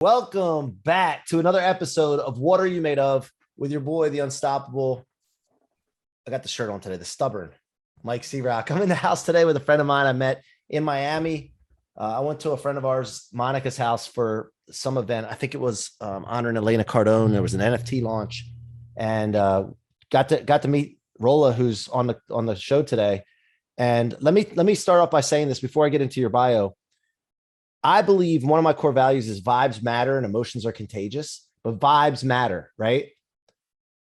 Welcome back to another episode of What Are You Made Of with your boy, the unstoppable. I got the shirt on today, the stubborn Mike C-Roc. I'm in the house today with a friend of mine I met in Miami. I went to a friend of ours, Monica's house, for some event. I think it was honoring Elena Cardone. There was an NFT launch, and got to meet Rola, who's on the show today. And let me start off by saying this before I get into your bio. I believe one of my core values is vibes matter and emotions are contagious, but vibes matter, right?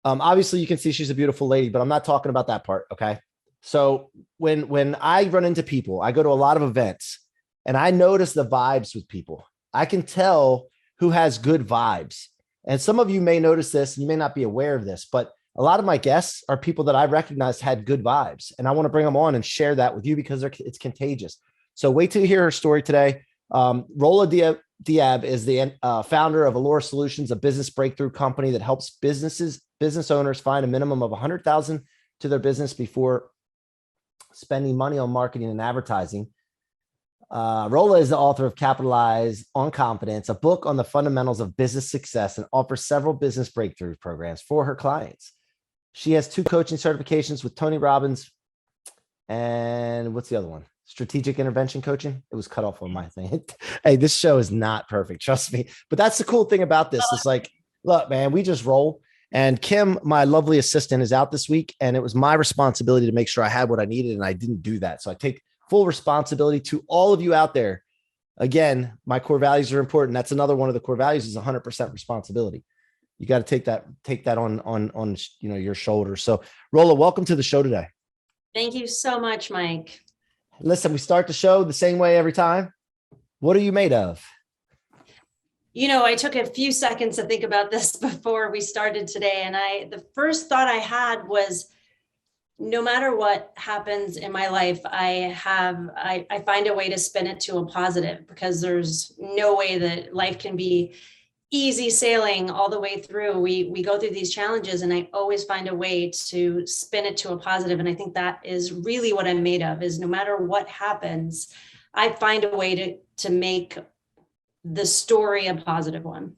Obviously you can see she's a beautiful lady, but I'm not talking about that part. Okay. So when I run into people, I go to a lot of events and I notice the vibes with people. I can tell who has good vibes. And some of you may notice this and you may not be aware of this, but a lot of my guests are people that I recognized had good vibes. And I want to bring them on and share that with you because it's contagious. So wait till you hear her story today. Rola Diab is the founder of Alor Solutions, a business breakthrough company that helps business owners find a minimum of $100,000 to their business before spending money on marketing and advertising. Rola is the author of Capitalize on Confidence, a book on the fundamentals of business success, and offers several business breakthrough programs for her clients. She has 2 coaching certifications with Tony Robbins. And what's the other one? Strategic intervention coaching. It was cut off on my thing. Hey, this show is not perfect. Trust me. But that's the cool thing about this. It's like, look, man, we just roll. And Kim, my lovely assistant, is out this week. And it was my responsibility to make sure I had what I needed. And I didn't do that. So I take full responsibility. To all of you out there. Again, my core values are important. That's another one of the core values is 100% responsibility. You got to take that on your shoulders. So Rola, welcome to the show today. Thank you so much, Mike. Listen, we start the show the same way every time. What are you made of? I took a few seconds to think about this before we started today. And the first thought I had was, no matter what happens in my life, I find a way to spin it to a positive, because there's no way that life can be easy sailing all the way through. We go through these challenges, and I always find a way to spin it to a positive. And I think that is really what I'm made of, is no matter what happens, I find a way to make the story a positive one.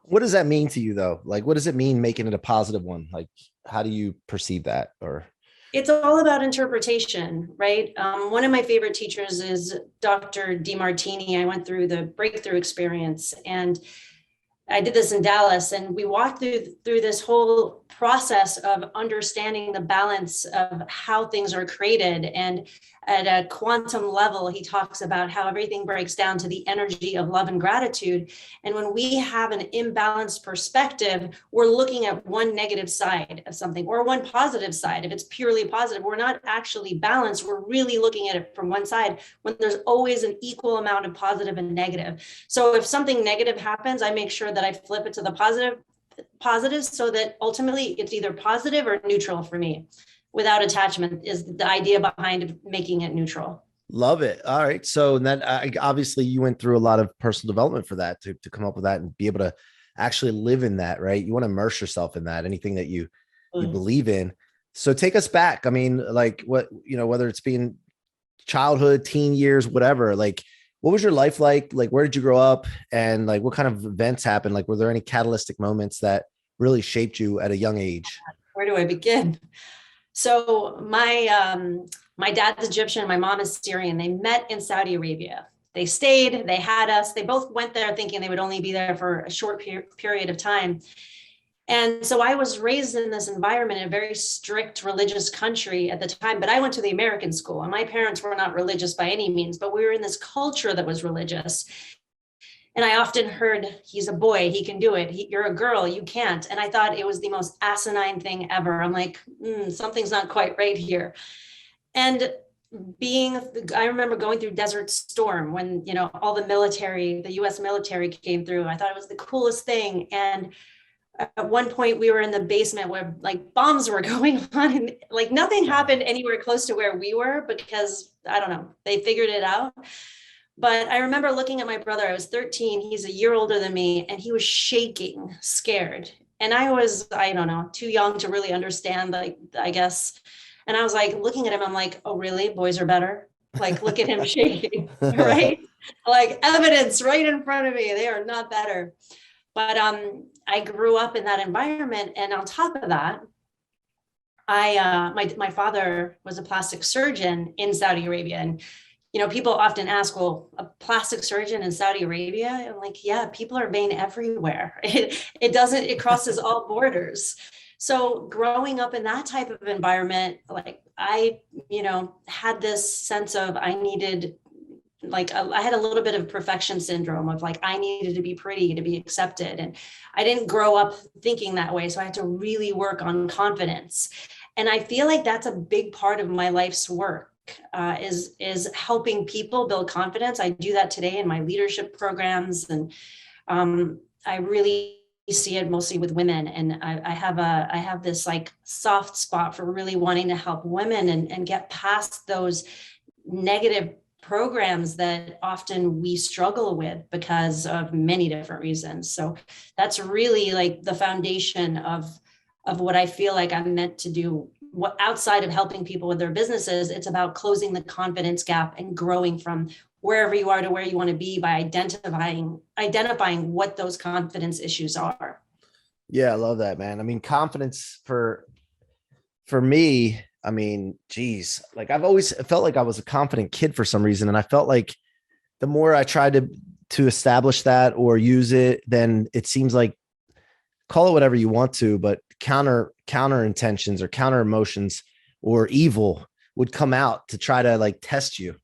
What does that mean to you though? Like, what does it mean making it a positive one? Like, how do you perceive that? Or it's all about interpretation, right? One of my favorite teachers is Dr. DeMartini. I went through the breakthrough experience, and I did this in Dallas, and we walked through this whole process of understanding the balance of how things are created. And at a quantum level, he talks about how everything breaks down to the energy of love and gratitude. And when we have an imbalanced perspective, we're looking at one negative side of something or one positive side. If it's purely positive, we're not actually balanced. We're really looking at it from one side, when there's always an equal amount of positive and negative. So if something negative happens, I make sure that I flip it to the positive, so that ultimately it's either positive or neutral for me. Without attachment is the idea behind making it neutral. Love it. All right. So then obviously you went through a lot of personal development for that to come up with that and be able to actually live in that, right? You want to immerse yourself in that, anything that you believe in. So take us back. I mean, like whether it's being childhood, teen years, whatever, like what was your life like? Like, where did you grow up? And like, what kind of events happened? Like, were there any catalytic moments that really shaped you at a young age? Where do I begin? So my dad's Egyptian, my mom is Syrian. They met in Saudi Arabia. They stayed, they had us. They both went there thinking they would only be there for a short period of time. And so I was raised in this environment in a very strict religious country at the time, but I went to the American school, and my parents were not religious by any means, but we were in this culture that was religious. And I often heard, he's a boy, he can do it. You're a girl, you can't. And I thought it was the most asinine thing ever. I'm like, something's not quite right here. And I remember going through Desert Storm when, all the US military came through. I thought it was the coolest thing. And at one point we were in the basement where like bombs were going on, and like nothing happened anywhere close to where we were, because I don't know, they figured it out. But I remember looking at my brother. I was 13. He's a year older than me, and he was shaking, scared. And I was, I don't know, too young to really understand, like, I guess. And I was like looking at him, I'm like, oh, really? Boys are better? Like, look at him shaking, right? Like evidence right in front of me. They are not better. But I grew up in that environment. And on top of that, my father was a plastic surgeon in Saudi Arabia. And, people often ask, well, a plastic surgeon in Saudi Arabia? I'm like, yeah, people are vain everywhere. It crosses all borders. So growing up in that type of environment, like I, had this sense of I needed, like I had a little bit of perfection syndrome of like, I needed to be pretty to be accepted. And I didn't grow up thinking that way. So I had to really work on confidence. And I feel like that's a big part of my life's work. Is helping people build confidence. I do that today in my leadership programs, and I really see it mostly with women. And I have this like soft spot for really wanting to help women and get past those negative programs that often we struggle with because of many different reasons. So that's really like the foundation of what I feel like I'm meant to do. What outside of helping people with their businesses, it's about closing the confidence gap and growing from wherever you are to where you want to be by identifying what those confidence issues are. Yeah, I love that, man. I mean, confidence for me, I mean, geez, like I've always felt like I was a confident kid for some reason. And I felt like the more I tried to establish that or use it, then it seems like, call it whatever you want to, but counter intentions or counter emotions or evil would come out to try to like test you.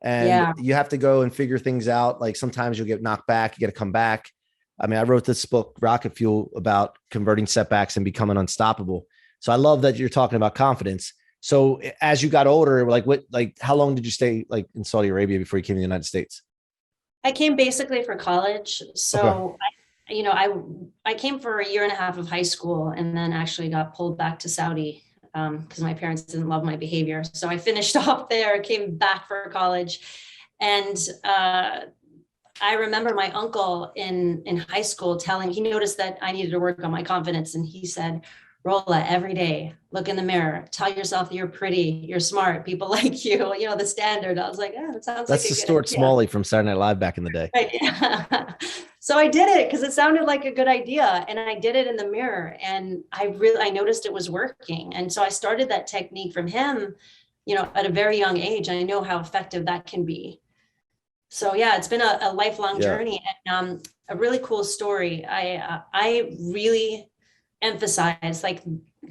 And you have to go and figure things out. Like sometimes you'll get knocked back, you got to come back. I mean, I wrote this book, Rocket Fuel, about converting setbacks and becoming unstoppable. So I love that you're talking about confidence. So as you got older, like how long did you stay like in Saudi Arabia before you came to the United States? I came basically for college. So Okay. I came for a year and a half of high school and then actually got pulled back to Saudi because my parents didn't love my behavior. So I finished off there, came back for college. And I remember my uncle in high school he noticed that I needed to work on my confidence. And he said, Rola, every day, look in the mirror, tell yourself you're pretty, you're smart, people like you, the standard. I was like, oh, that sounds like That's a the good Stuart idea. Smalley from Saturday Night Live back in the day. Right. Yeah. So I did it because it sounded like a good idea. And I did it in the mirror and I noticed it was working. And so I started that technique from him, at a very young age. I know how effective that can be. So yeah, it's been a lifelong journey. And a really cool story. I really emphasize like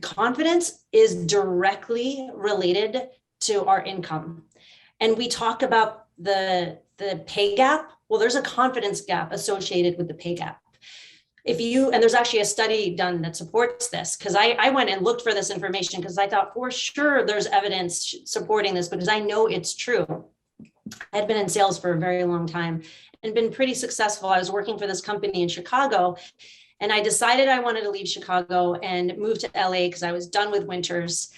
confidence is directly related to our income. And we talk about the pay gap. Well, there's a confidence gap associated with the pay gap. And there's actually a study done that supports this, because I went and looked for this information because I thought for sure there's evidence supporting this because I know it's true. I had been in sales for a very long time and been pretty successful. I was working for this company in Chicago, and I decided I wanted to leave Chicago and move to LA because I was done with winters.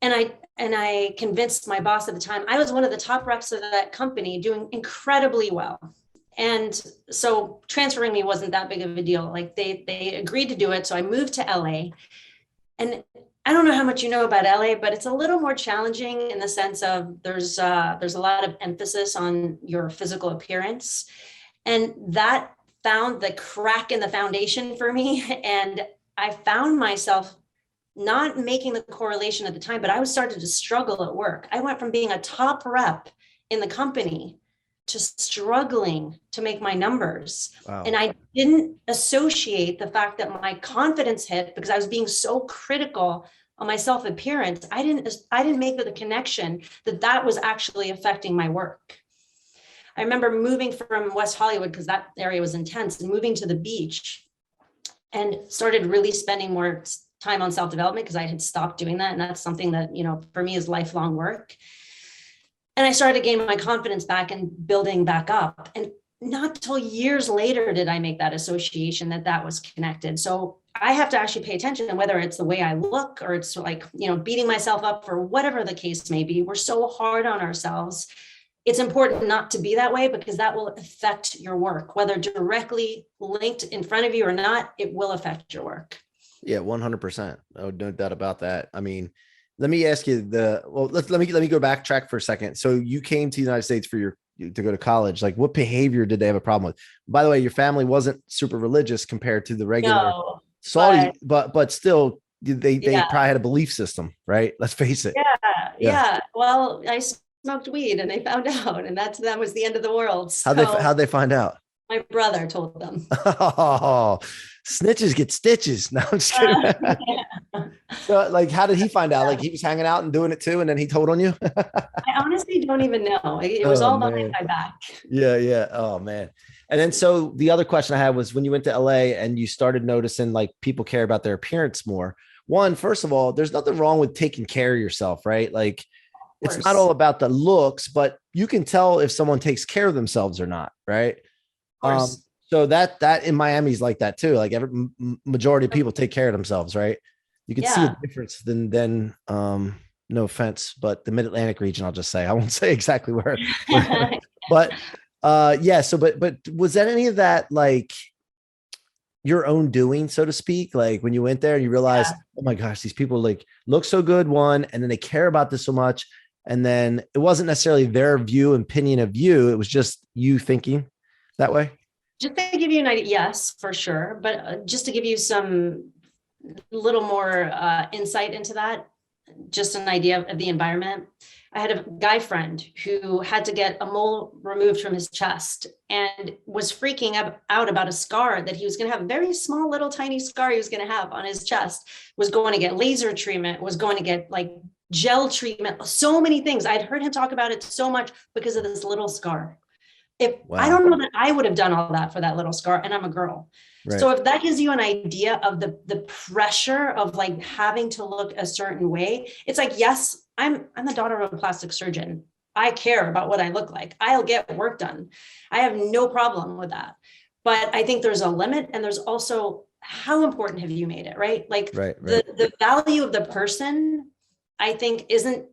And I convinced my boss at the time. I was one of the top reps of that company, doing incredibly well. And so transferring me wasn't that big of a deal. Like they agreed to do it. So I moved to LA. And I don't know how much you know about LA, but it's a little more challenging in the sense of there's a lot of emphasis on your physical appearance. And that found the crack in the foundation for me. And I found myself not making the correlation at the time, but I was starting to struggle at work. I went from being a top rep in the company to struggling to make my numbers. Wow. And I didn't associate the fact that my confidence hit because I was being so critical on my self-appearance. I didn't make the connection that was actually affecting my work. I remember moving from West Hollywood because that area was intense, and moving to the beach and started really spending more time on self-development because I had stopped doing that. And that's something that, for me is lifelong work. And I started to gain my confidence back and building back up. And not till years later did I make that association that was connected. So I have to actually pay attention to whether it's the way I look or it's like, beating myself up for whatever the case may be. We're so hard on ourselves. It's important not to be that way because that will affect your work, whether directly linked in front of you or not, it will affect your work. Yeah, 100%. No doubt about that. I mean, let me ask you let me go backtrack for a second. So you came to the United States to go to college. Like, what behavior did they have a problem with? By the way, your family wasn't super religious compared to the regular No, Saudi, but but still they yeah, probably had a belief system, right? Let's face it. yeah, Yeah. yeah. Well, I smoked weed and they found out, and that was the end of the world. How'd So they find out? my brother told them. Oh, snitches get stitches. No, I'm just kidding. Yeah. So, like, how did he find out? Like, he was hanging out and doing it too, and then he told on you. I honestly don't even know. It was Oh all behind man. my back. Yeah, yeah. Oh man. And then so the other question I had was, when you went to LA and you started noticing like people care about their appearance more. One, first of all, there's nothing wrong with taking care of yourself, right? Like, Of it's not course, all about the looks, but you can tell if someone takes care of themselves or not, right? of course. So that in Miami's like that too. Like, majority of people take care of themselves, right? You can see a Yeah. difference than no offense, but the Mid-Atlantic region, I'll just say, I won't say exactly where but yeah. So, but was that any of that like your own doing, so to speak? Like, when you went there and you realized, Yeah. oh my gosh, these people like look so good, one, and then they care about this so much. And then it wasn't necessarily their view, opinion of you. It was just you thinking that way. Just to give you an idea, yes, for sure. But just to give you some little more insight into that, just an idea of the environment. I had a guy friend who had to get a mole removed from his chest and was freaking out about a scar that he was going to have, a very small little tiny scar he was going to have on his chest, was going to get laser treatment, was going to get like gel treatment, so many things. I'd heard him talk about it so much because of this little scar. If I Wow. don't know that I would have done all that for that little scar, and I'm a girl. Right. So if that gives you an idea of the pressure of like having to look a certain way, it's like, yes, I'm the daughter of a plastic surgeon. I care about what I look like. I'll get work done. I have no problem with that. But I think there's a limit, and there's also how important have you made it, right? Like Right. Right. the value of the person, I think isn't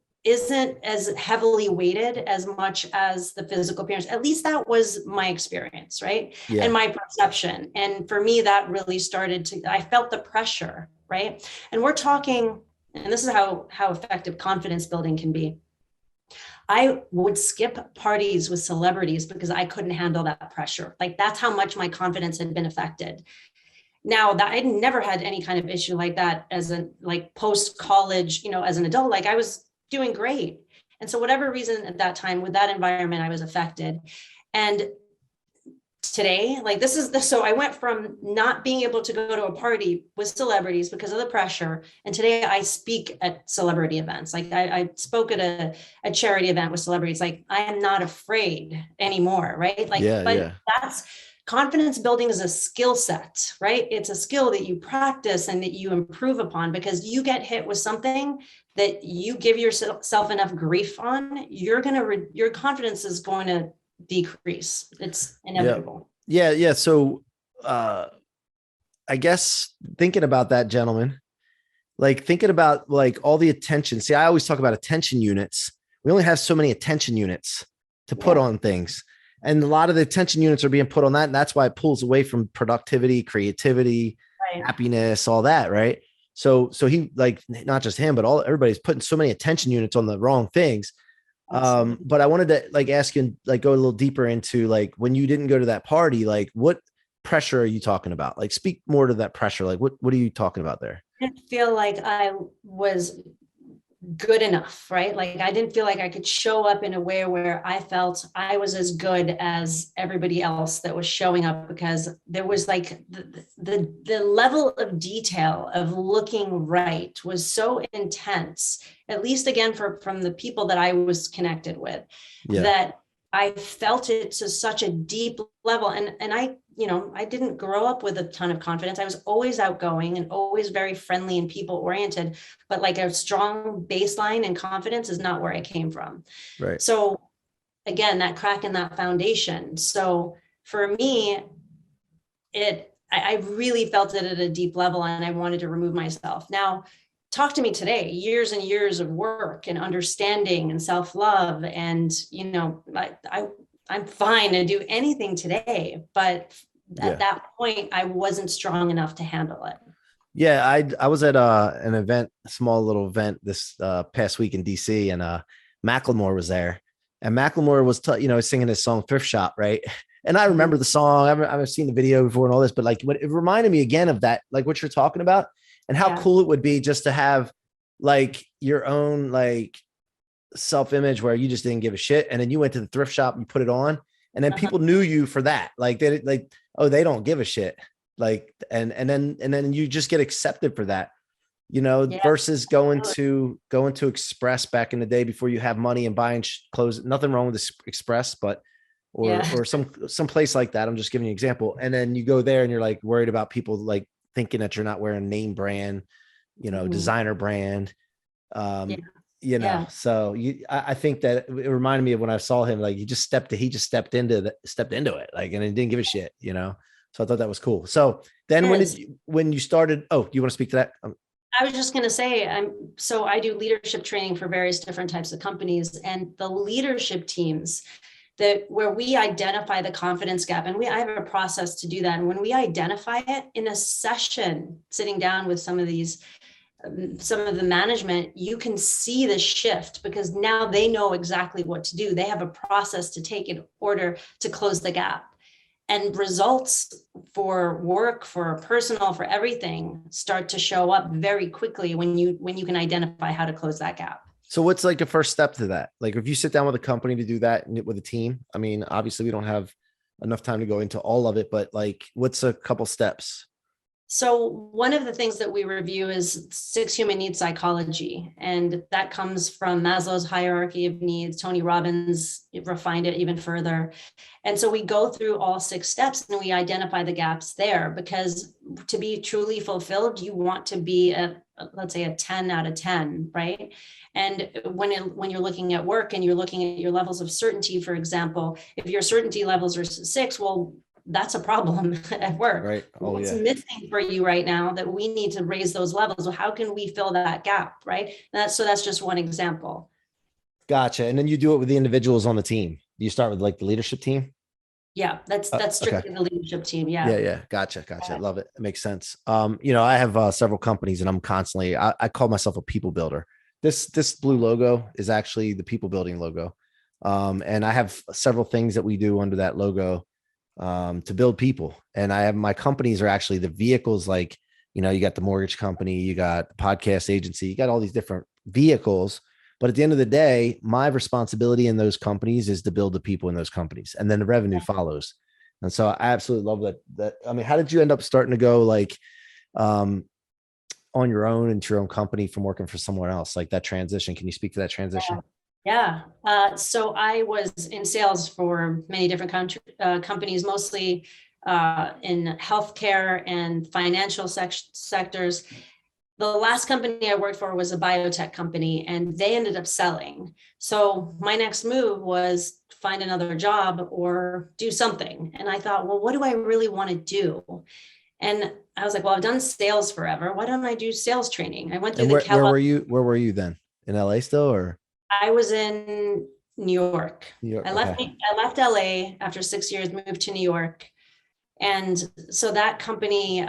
as heavily weighted as much as the physical appearance. At least that was my experience, right? And Yeah. my perception. And for me, that really started to, I felt the pressure, right? And we're talking, and this is how effective confidence building can be. I would skip parties with celebrities because I couldn't handle that pressure. Like, that's how much my confidence had been affected. Now that I'd never had any kind of issue like that as a like post college, as an adult, like I was doing great. And so whatever reason at that time with that environment, I was affected. And today, like so I went from not being able to go to a party with celebrities because of the pressure. And today I speak at celebrity events. Like I spoke at a charity event with celebrities. Like, I am not afraid anymore. Right. Like, Yeah. but Yeah. that's, confidence building is a skill set, right? It's a skill that you practice and that you improve upon, because you get hit with something that you give yourself enough grief on, your confidence is going to decrease. It's Yeah. inevitable. Yeah. Yeah. So, I guess thinking about that, gentleman, like thinking about like all the attention. See, I always talk about attention units. We only have so many attention units to put Yeah. on things. And a lot of the attention units are being put on that. And that's why it pulls away from productivity, creativity, Right. happiness, all that. Right. So he, like, not just him, but everybody's putting so many attention units on the wrong things. Absolutely. But I wanted to like ask you, like, go a little deeper into like when you didn't go to that party, like what pressure are you talking about? Like, speak more to that pressure. Like, what are you talking about there? I didn't feel like I was good enough, right? Like, I didn't feel like I could show up in a way where I felt I was as good as everybody else that was showing up, because there was like the level of detail of looking right was so intense, at least again from the people that I was connected with, Yeah. that I felt it to such a deep level. And I didn't grow up with a ton of confidence. I was always outgoing and always very friendly and people oriented, but like a strong baseline and confidence is not where I came from. Right. So again, that crack in that foundation. So for me, I really felt it at a deep level, and I wanted to remove myself. Now, talk to me today, years and years of work and understanding and self-love. And, I'm fine to do anything today, but at Yeah. that point, I wasn't strong enough to handle it. Yeah, I was at an event, a small little event this past week in DC, and Macklemore was there, and Macklemore was singing his song "Thrift Shop," right? And I remember the song. I've seen the video before and all this, but like, it reminded me again of that, like what you're talking about, and how Yeah. cool it would be just to have like your own like self-image where you just didn't give a shit, and then you went to the thrift shop and put it on, and then Uh-huh. people knew you for that, like oh, they don't give a shit, like, and then you just get accepted for that, Yeah. versus going to Express back in the day before you have money and buying clothes. Nothing wrong with this Express, but Yeah. or some place like that. I'm just giving you an example. And then you go there and you're like worried about people like thinking that you're not wearing name brand, Mhm. designer brand. Yeah. Um, Yeah. so I think that it reminded me of when I saw him, like he just stepped into it, like, and he didn't give a shit. So I thought that was cool. So then Yes. when you started, oh, you want to speak to that? I was just going to say, so I do leadership training for various different types of companies, and the leadership teams that where we identify the confidence gap, and I have a process to do that. And when we identify it in a session, sitting down with some of the management, you can see the shift because now they know exactly what to do. They have a process to take in order to close the gap. And results for work, for personal, for everything start to show up very quickly when you can identify how to close that gap. So what's like a first step to that? Like if you sit down with a company to do that with a team, I mean, obviously we don't have enough time to go into all of it, but like what's a couple steps? So one of the things that we review is 6 human needs psychology, and that comes from Maslow's hierarchy of needs. Tony Robbins refined it even further. And so we go through all 6 steps and we identify the gaps there, because to be truly fulfilled, you want to be let's say a 10 out of 10, right? And when you're looking at work and you're looking at your levels of certainty, for example, if your certainty levels are 6, well, that's a problem at work. Right. Oh What's yeah. missing for you right now that we need to raise those levels? Well, how can we fill that gap, right? That's just one example. Gotcha. And then you do it with the individuals on the team. You start with like the leadership team. Yeah, that's Okay. strictly the leadership team. Yeah. Yeah. Yeah. Gotcha. Love it. It makes sense. I have several companies and I'm constantly, I call myself a people builder. This blue logo is actually the people building logo. And I have several things that we do under that logo to build people. And I have my companies are actually the vehicles, like, you got the mortgage company, you got the podcast agency, you got all these different vehicles. But at the end of the day, my responsibility in those companies is to build the people in those companies, and then the revenue follows. And so I absolutely love that. I mean, how did you end up starting to go like um, on your own into your own company from working for someone else, like that transition? Can you speak to that transition? Yeah. So I was in sales for many different companies, mostly in healthcare and financial sectors. The last company I worked for was a biotech company, and they ended up selling. So my next move was find another job or do something. And I thought, well, what do I really want to do? And I was like, well, I've done sales forever. Why don't I do sales training? I went through And the where Kellogg. were you? Where were you then? In LA still, or I was in New York. New York? I left Okay. I left LA after 6 years, moved to New York. And so that company,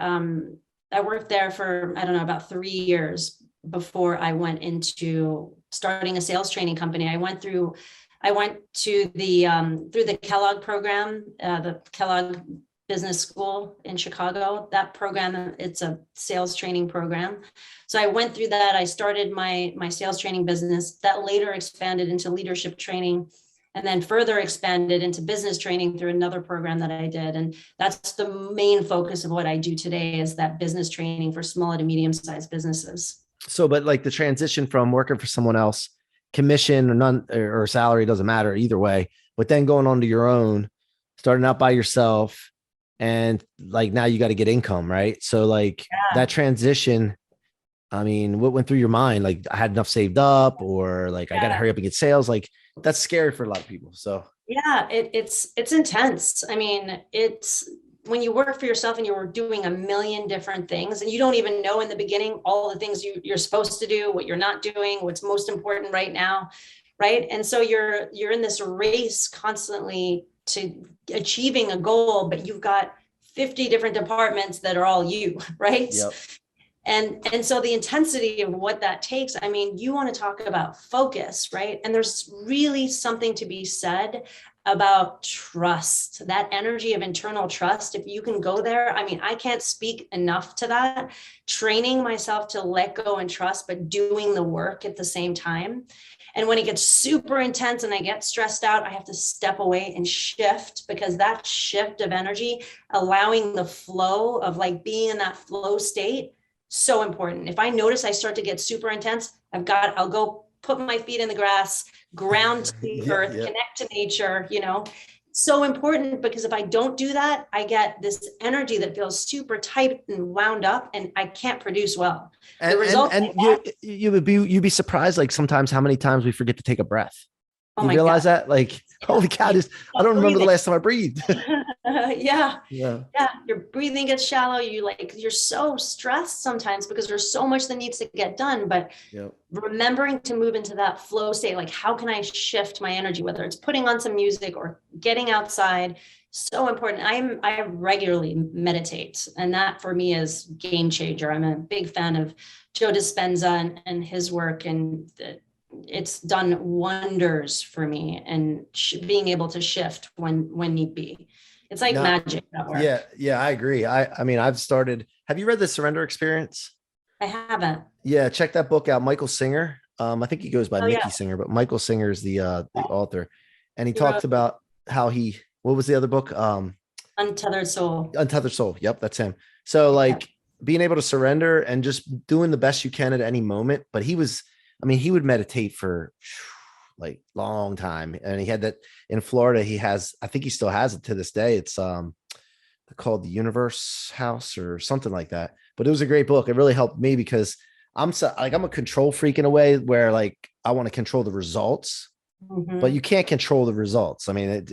I worked there for, I don't know, about 3 years before I went into starting a sales training company. I went to through the Kellogg program, the Kellogg Business School in Chicago. That program, it's a sales training program. So I went through that. I started my sales training business that later expanded into leadership training, and then further expanded into business training through another program that I did. And that's the main focus of what I do today, is that business training for small to medium-sized businesses. So, but like the transition from working for someone else, commission or none or salary, doesn't matter either way, but then going on to your own, starting out by yourself, and like now you got to get income, right? So like that Yeah. transition, I mean, what went through your mind? Like I had enough saved up, or like I got to Yeah. hurry up and get sales. Like that's scary for a lot of people. So Yeah, it's intense. I mean, it's when you work for yourself and you're doing a million different things and you don't even know in the beginning all the things you're supposed to do, what you're not doing, what's most important right now, right? And so you're in this race constantly to achieving a goal, but you've got 50 different departments that are all you, right? yep. And so the intensity of what that takes, I mean, you want to talk about focus, right? And there's really something to be said about trust, that energy of internal trust. If you can go there, I mean, I can't speak enough to that. Training myself to let go and trust, but doing the work at the same time. And when it gets super intense and I get stressed out, I have to step away and shift, because that shift of energy, allowing the flow of like being in that flow state, so important. If I notice I start to get super intense, I'll go put my feet in the grass, ground to the earth, connect to nature, so important, because if I don't do that, I get this energy that feels super tight and wound up, and I can't produce well. And, the result, you'd be surprised, like sometimes how many times we forget to take a breath. Oh you my realize God. that? Like, holy cow, I don't remember the last time I breathed. Yeah. Your breathing gets shallow. You're so stressed sometimes because there's so much that needs to get done. But remembering to move into that flow state, like how can I shift my energy, whether it's putting on some music or getting outside, so important. I regularly meditate, and that for me is game changer. I'm a big fan of Joe Dispenza and his work, and it's done wonders for me, and being able to shift when need be. It's like magic. That work. Yeah, I agree. I mean, have you read the Surrender Experience? I haven't. Yeah, check that book out. Michael Singer. I think he goes by Mickey Singer, but Michael Singer is the author. And he talked about how what was the other book? Untethered Soul. Untethered Soul. Yep, that's him. So like being able to surrender and just doing the best you can at any moment. But he would meditate for like long time. And he had that in Florida. I think he still has it to this day. It's called the Universe House or something like that. But it was a great book. It really helped me because I'm a control freak in a way where like I want to control the results, but you can't control the results. I mean,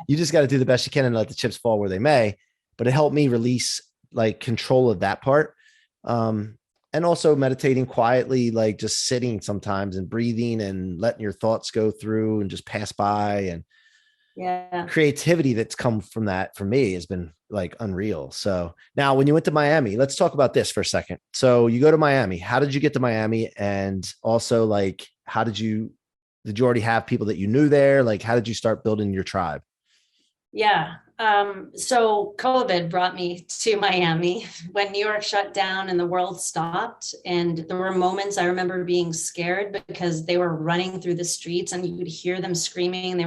you just got to do the best you can and let the chips fall where they may. But it helped me release like control of that part. And also meditating quietly, like just sitting sometimes and breathing and letting your thoughts go through and just pass by, and creativity that's come from that for me has been like unreal. So now when you went to Miami, let's talk about this for a second. So you go to Miami, how did you get to Miami? And also like, did you already have people that you knew there? Like, how did you start building your tribe? Yeah. So COVID brought me to Miami when New York shut down and the world stopped. And there were moments I remember being scared because they were running through the streets and you could hear them screaming.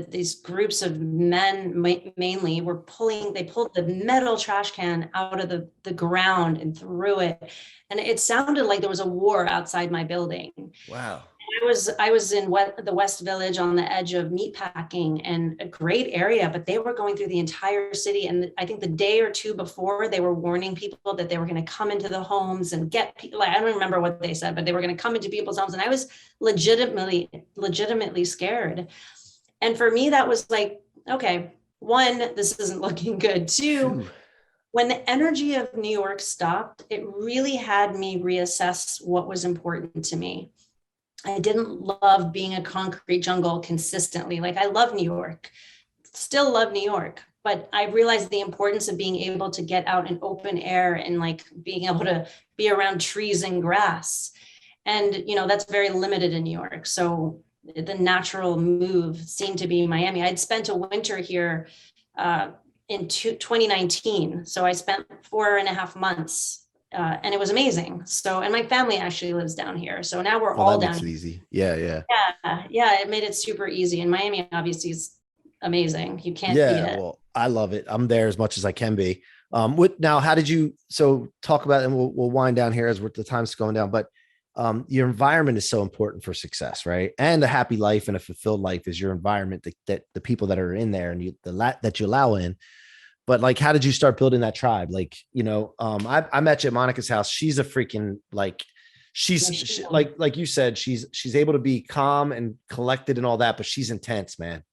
These groups of men mainly they pulled the metal trash can out of the ground and threw it. And it sounded like there was a war outside my building. Wow. I was in the West Village on the edge of meatpacking, and a great area, but they were going through the entire city. And I think the day or two before, they were warning people that they were going to come into the homes and get people. I don't remember what they said, but they were going to come into people's homes. And I was legitimately scared. And for me, that was like, okay, one, this isn't looking good. Two, when the energy of New York stopped, it really had me reassess what was important to me. I didn't love being a concrete jungle consistently. Like I love New York, still love New York, but I realized the importance of being able to get out in open air and like being able to be around trees and grass. And, that's very limited in New York. So the natural move seemed to be Miami. I'd spent a winter here in 2019. So I spent 4.5 months. And it was amazing. So, and my family actually lives down here. So now we're all down here. Easy. Yeah. It made it super easy. And Miami obviously is amazing. You can't beat it. Well, I love it. I'm there as much as I can be. Now, how did you, talk about, and we'll wind down here as the time's going down, but your environment is so important for success, right? And a happy life and a fulfilled life is your environment, that the people that are in there and that you allow in. But like, how did you start building that tribe? Like, I met you at Monica's house. She's a freaking like, like you said, she's able to be calm and collected and all that, but she's intense, man.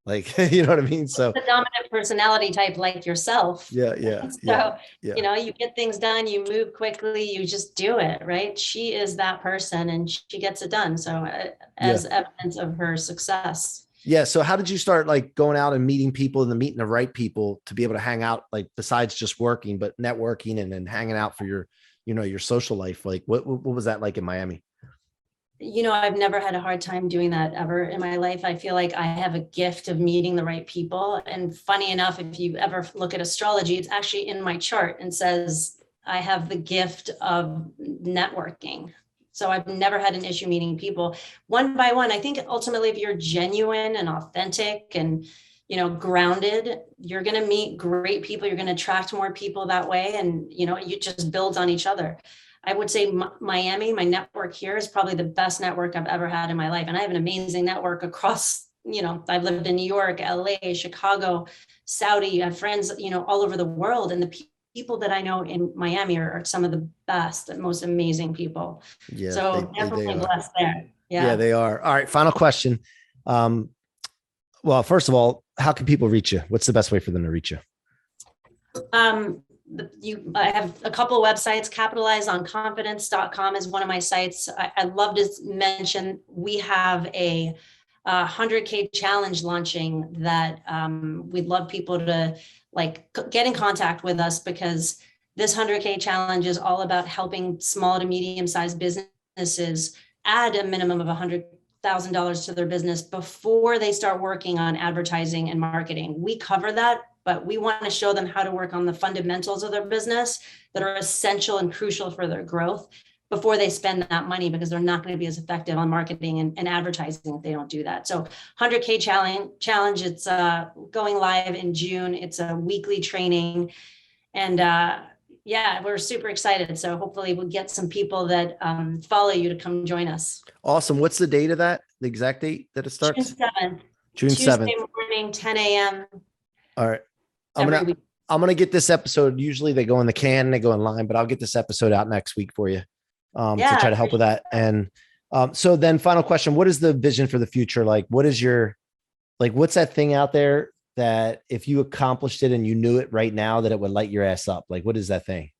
Like, you know what I mean? So the dominant personality type, like yourself. Yeah. You get things done, you move quickly, you just do it, right? She is that person and she gets it done. So as evidence of her success. Yeah. So how did you start like going out and meeting people and meeting the right people to be able to hang out, like besides just working, but networking and then hanging out for your, your social life? Like what was that like in Miami? I've never had a hard time doing that ever in my life. I feel like I have a gift of meeting the right people. And funny enough, if you ever look at astrology, it's actually in my chart and says I have the gift of networking. So I've never had an issue meeting people one by one. I think ultimately, if you're genuine and authentic and grounded, you're going to meet great people. You're going to attract more people that way. And, you just build on each other. I would say Miami, my network here is probably the best network I've ever had in my life. And I have an amazing network across, I've lived in New York, LA, Chicago, Saudi. I have friends, all over the world. And the people that I know in Miami are some of the best and most amazing people. Yeah. So definitely blessed there. Yeah, they are. All right. Final question. Well, first of all, how can people reach you? What's the best way for them to reach you? I have a couple of websites. Capitalizeonconfidence.com is one of my sites. I love to mention we have a 100K challenge launching that we'd love people to get in contact with us, because this 100K challenge is all about helping small to medium-sized businesses add a minimum of $100,000 to their business before they start working on advertising and marketing. We cover that, but we want to show them how to work on the fundamentals of their business that are essential and crucial for their growth before they spend that money, because they're not going to be as effective on marketing and advertising if they don't do that. So 100K challenge, it's going live in June. It's a weekly training. And we're super excited. So hopefully we'll get some people that follow you to come join us. Awesome. What's the date of that? The exact date that it starts? June 7th. Tuesday morning, 10 a.m. All right. I'm going to get this episode. Usually they go in the can and they go in line, but I'll get this episode out next week for you to try to help with that. And so then final question, what is the vision for the future? Like, what's that thing out there that if you accomplished it and you knew it right now, that it would light your ass up? Like, what is that thing?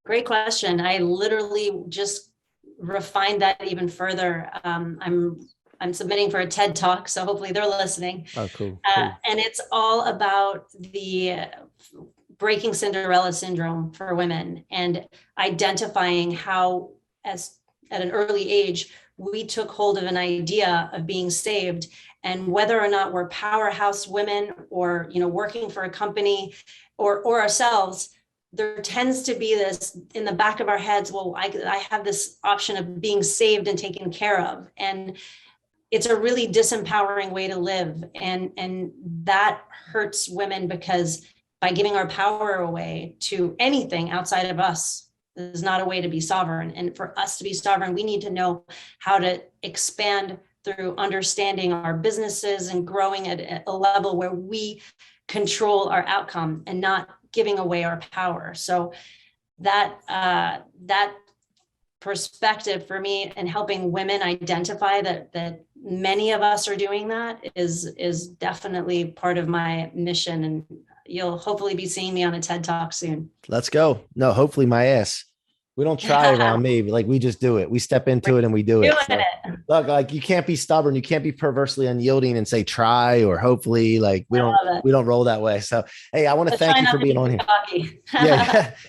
Great question. I literally just refined that even further. I'm submitting for a TED Talk, so hopefully they're listening. Oh, cool. And it's all about the breaking Cinderella Syndrome for women and identifying how, at an early age, we took hold of an idea of being saved, and whether or not we're powerhouse women or, working for a company or ourselves, there tends to be this in the back of our heads. Well, I have this option of being saved and taken care of. And it's a really disempowering way to live. And that hurts women, because by giving our power away to anything outside of us is not a way to be sovereign. And for us to be sovereign, we need to know how to expand through understanding our businesses and growing at a level where we control our outcome and not giving away our power. So that perspective for me, and helping women identify that many of us are doing that, is definitely part of my mission. And you'll hopefully be seeing me on a TED Talk soon. Let's go. No, hopefully my ass. We don't try around me, but we just do it. We step into it and we do it. So, look, you can't be stubborn. You can't be perversely unyielding and say try or hopefully. We don't roll that way. So, hey, I want to thank you for being on here.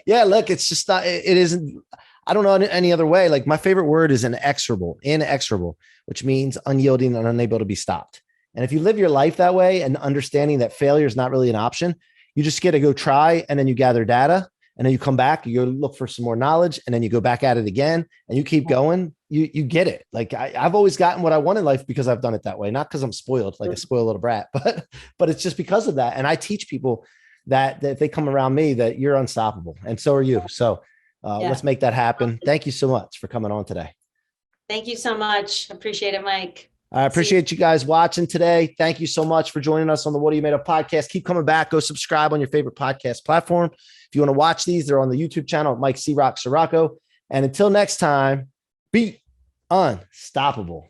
Yeah. Look, it's just not. It isn't. I don't know any other way. My favorite word is inexorable, which means unyielding and unable to be stopped. And if you live your life that way and understanding that failure is not really an option, you just get to go try, and then you gather data. And then you come back, you go look for some more knowledge, and then you go back at it again, and you keep going. You get it. I've always gotten what I want in life because I've done it that way, not because I'm spoiled, like a spoiled little brat, but it's just because of that. And I teach people that if they come around me, that you're unstoppable, and so are you. So let's make that happen. Thank you so much for coming on today. Thank you so much. Appreciate it, Mike. I appreciate you guys watching today. Thank you so much for joining us on the What Are You Made Of podcast. Keep coming back. Go subscribe on your favorite podcast platform. If you want to watch these, they're on the YouTube channel at Mike C-Roc Ciorrocco. And until next time, be unstoppable.